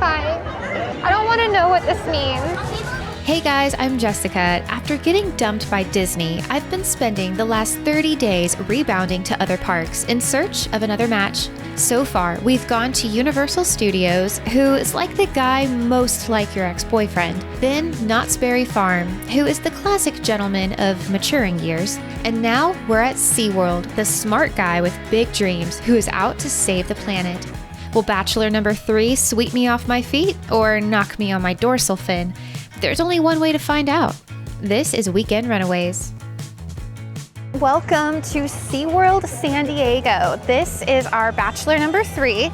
terrifying. I don't want to know what this means. Hey guys, I'm Jessica. After getting dumped by Disney, I've been spending the last 30 days rebounding to other parks in search of another match. So far, we've gone to Universal Studios, who is like the guy most like your ex-boyfriend, then Knott's Berry Farm, who is the classic gentleman of maturing years, and now we're at SeaWorld, the smart guy with big dreams who is out to save the planet. Will Bachelor number 3 sweep me off my feet or knock me on my dorsal fin? There's only one way to find out. This is Weekend Runaways. Welcome to SeaWorld San Diego. This is our Bachelor number 3,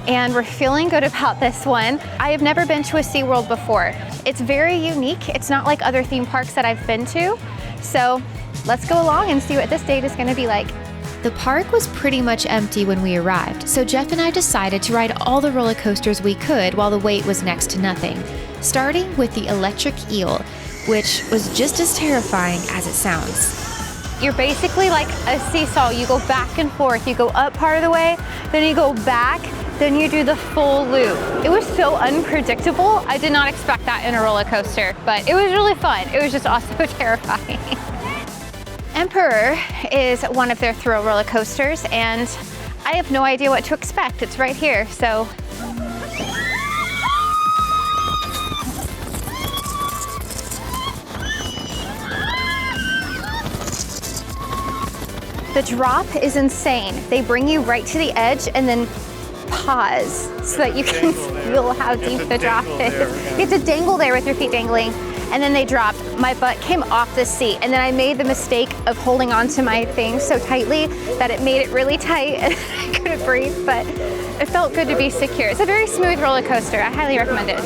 and we're feeling good about this one. I have never been to a SeaWorld before. It's very unique. It's not like other theme parks that I've been to. So let's go along and see what this date is going to be like. The park was pretty much empty when we arrived, so Jeff and I decided to ride all the roller coasters we could while the wait was next to nothing, starting with the Electric Eel, which was just as terrifying as it sounds. You're basically like a seesaw. You go back and forth. You go up part of the way, then you go back, then you do the full loop. It was so unpredictable. I did not expect that in a roller coaster, but it was really fun. It was just also terrifying. Emperor is one of their thrill roller coasters, and I have no idea what to expect. It's right here, so. The drop is insane. They bring you right to the edge and then pause so that you can feel how deep the drop is. You have to dangle there with your feet dangling. And then they dropped. My butt came off the seat, and then I made the mistake of holding onto my thing so tightly that it made it really tight and I couldn't breathe, but it felt good to be secure. It's a very smooth roller coaster. I highly recommend it.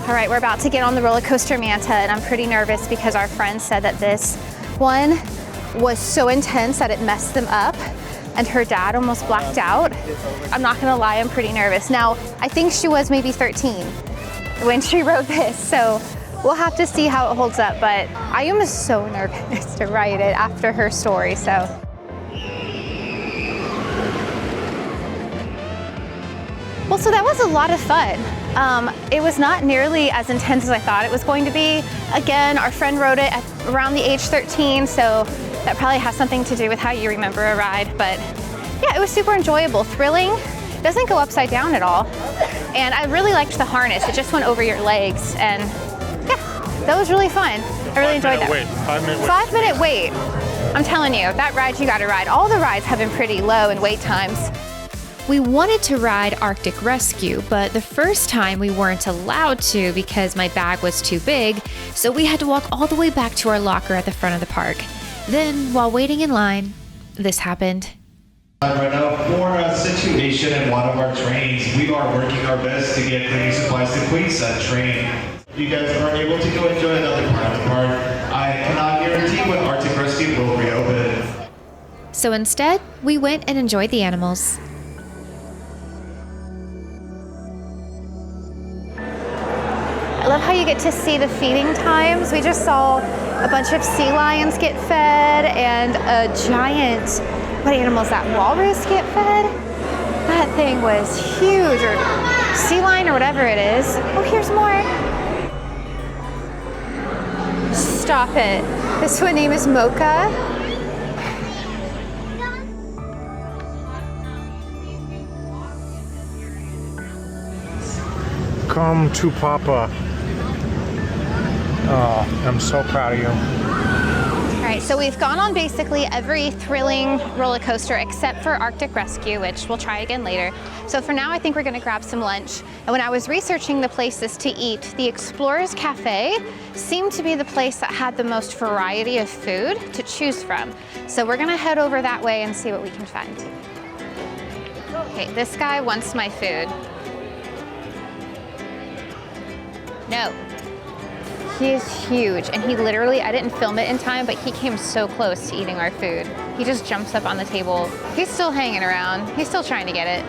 All right, we're about to get on the roller coaster Manta, and I'm pretty nervous because our friend said that this one was so intense that it messed them up, and her dad almost blacked out. I'm not gonna lie, I'm pretty nervous. Now, I think she was maybe 13 when she wrote this, so we'll have to see how it holds up, but I am so nervous to write it after her story, so. Well, so that was a lot of fun. It was not nearly as intense as I thought it was going to be. Again, our friend wrote it at around the age 13, so that probably has something to do with how you remember a ride, but yeah, it was super enjoyable, thrilling. It doesn't go upside down at all. And I really liked the harness. It just went over your legs, and yeah, that was really fun. I really enjoyed that. 5-minute wait. 5-minute wait. I'm telling you, that ride you gotta ride. All the rides have been pretty low in wait times. We wanted to ride Arctic Rescue, but the first time we weren't allowed to because my bag was too big, so we had to walk all the way back to our locker at the front of the park. Then, while waiting in line, this happened. Right now, for a situation in one of our trains, we are working our best to get cleaning supplies to clean said train. If you guys aren't able to go enjoy another part of the park, I cannot guarantee when Arctic Rescue will reopen. So instead, we went and enjoyed the animals. I love how you get to see the feeding times. We just saw a bunch of sea lions get fed and a giant, what animal is that, walrus get fed? That thing was huge, or sea lion or whatever it is. Oh, here's more. Stop it. This one name is Mocha. Come to Papa. Oh, I'm so proud of you. All right, so we've gone on basically every thrilling roller coaster except for Arctic Rescue, which we'll try again later. So for now, I think we're gonna grab some lunch. And when I was researching the places to eat, the Explorers Café seemed to be the place that had the most variety of food to choose from. So we're gonna head over that way and see what we can find. Okay, this guy wants my food. No. He is huge, and he literally, I didn't film it in time, but he came so close to eating our food. He just jumps up on the table. He's still hanging around. He's still trying to get it.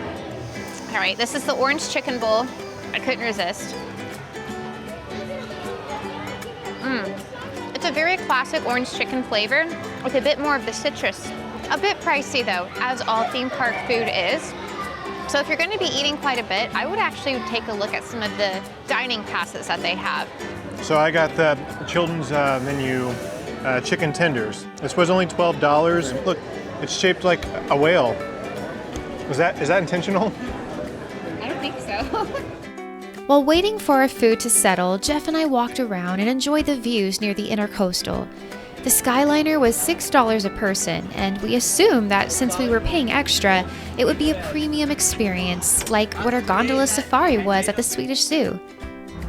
All right, this is the orange chicken bowl. I couldn't resist. It's a very classic orange chicken flavor with a bit more of the citrus. A bit pricey though, as all theme park food is. So if you're going to be eating quite a bit, I would actually take a look at some of the dining passes that they have. So I got the children's menu chicken tenders. This was only $12. Look, it's shaped like a whale. Is that intentional? I don't think so. While waiting for our food to settle, Jeff and I walked around and enjoyed the views near the Intercoastal. The Skyliner was $6 a person, and we assumed that since we were paying extra, it would be a premium experience, like what our gondola safari was at the Swedish Zoo.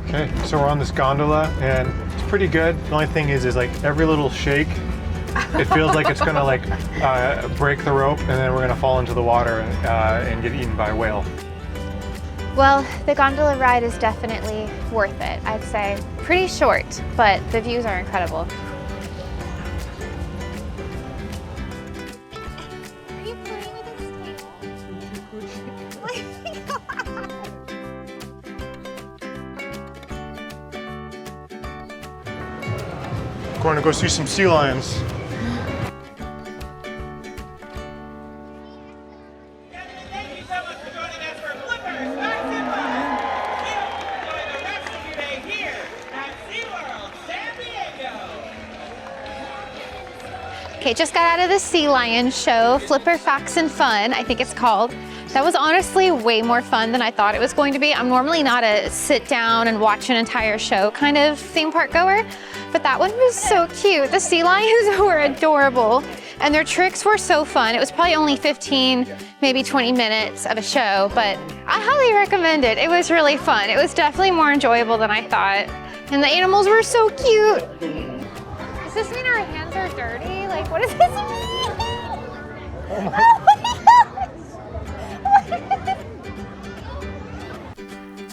Okay, so we're on this gondola, and it's pretty good. The only thing is like every little shake, it feels like it's gonna like break the rope, and then we're gonna fall into the water and get eaten by a whale. Well, the gondola ride is definitely worth it, I'd say. Pretty short, but the views are incredible. Are you playing with this Going to go see some sea lions. Thank you so much for joining us for Flipper, Facts and Fun. Enjoy the rest of your day here at SeaWorld San Diego. Okay, just got out of the Sea Lion show, Flipper Facts and Fun, I think it's called. That was honestly way more fun than I thought it was going to be. I'm normally not a sit down and watch an entire show kind of theme park goer, but that one was so cute. The sea lions were adorable and their tricks were so fun. It was probably only 15, maybe 20 minutes of a show, but I highly recommend it. It was really fun. It was definitely more enjoyable than I thought. And the animals were so cute. Does this mean our hands are dirty? Like, what does this mean? Oh my God.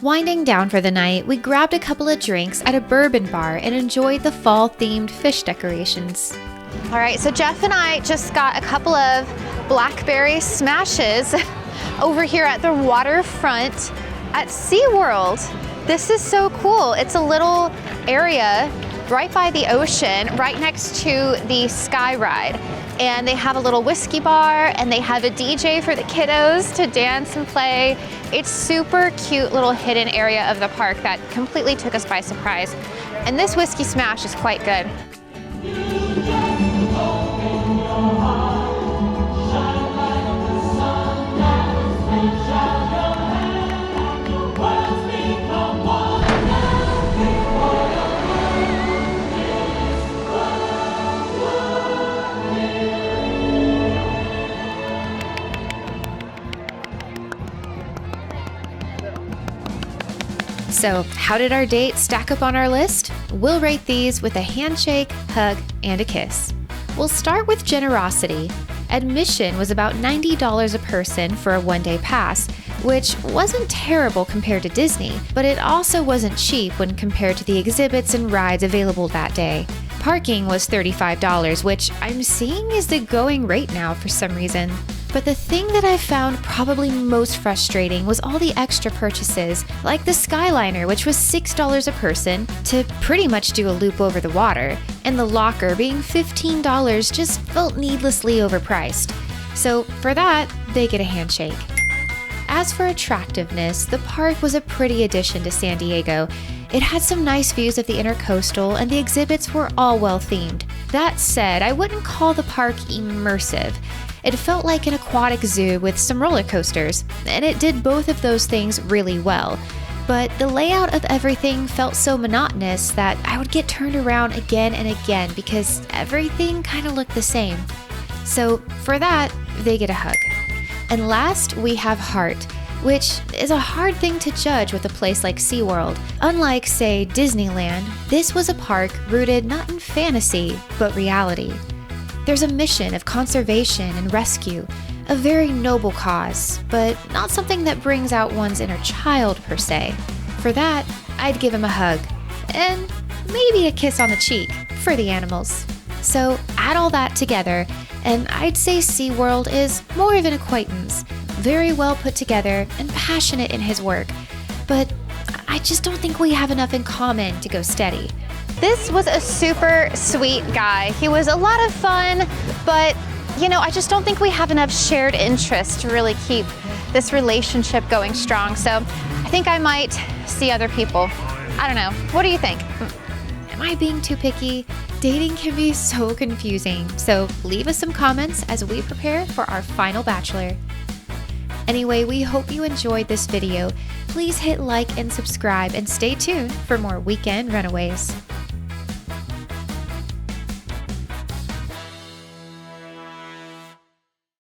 Winding down for the night, we grabbed a couple of drinks at a Bourbon Bar and enjoyed the fall-themed fish decorations. All right, so Jeff and I just got a couple of blackberry smashes over here at the waterfront at SeaWorld. This is so cool. It's a little area right by the ocean, right next to the Skyride. And they have a little whiskey bar and they have a DJ for the kiddos to dance and play. It's super cute little hidden area of the park that completely took us by surprise. And this whiskey smash is quite good. So, how did our date stack up on our list? We'll rate these with a handshake, hug, and a kiss. We'll start with generosity. Admission was about $90 a person for a one-day pass, which wasn't terrible compared to Disney, but it also wasn't cheap when compared to the exhibits and rides available that day. Parking was $35, which I'm seeing is the going rate now for some reason. But the thing that I found probably most frustrating was all the extra purchases, like the Skyliner, which was $6 a person to pretty much do a loop over the water, and the locker being $15 just felt needlessly overpriced. So for that, they get a handshake. As for attractiveness, the park was a pretty addition to San Diego. It had some nice views of the Intercoastal, and the exhibits were all well themed. That said, I wouldn't call the park immersive. It felt like an aquatic zoo with some roller coasters, and it did both of those things really well. But the layout of everything felt so monotonous that I would get turned around again and again because everything kind of looked the same. So for that, they get a hug. And last, we have heart, which is a hard thing to judge with a place like SeaWorld. Unlike, say, Disneyland, this was a park rooted not in fantasy, but reality. There's a mission of conservation and rescue, a very noble cause, but not something that brings out one's inner child per se. For that, I'd give him a hug, and maybe a kiss on the cheek for the animals. So add all that together, and I'd say SeaWorld is more of an acquaintance, very well put together and passionate in his work, but I just don't think we have enough in common to go steady. This was a super sweet guy. He was a lot of fun, but you know, I just don't think we have enough shared interests to really keep this relationship going strong. So I think I might see other people. I don't know. What do you think? Am I being too picky? Dating can be so confusing, so leave us some comments as we prepare for our final bachelor. Anyway, we hope you enjoyed this video. Please hit like and subscribe and stay tuned for more Weekend Runaways.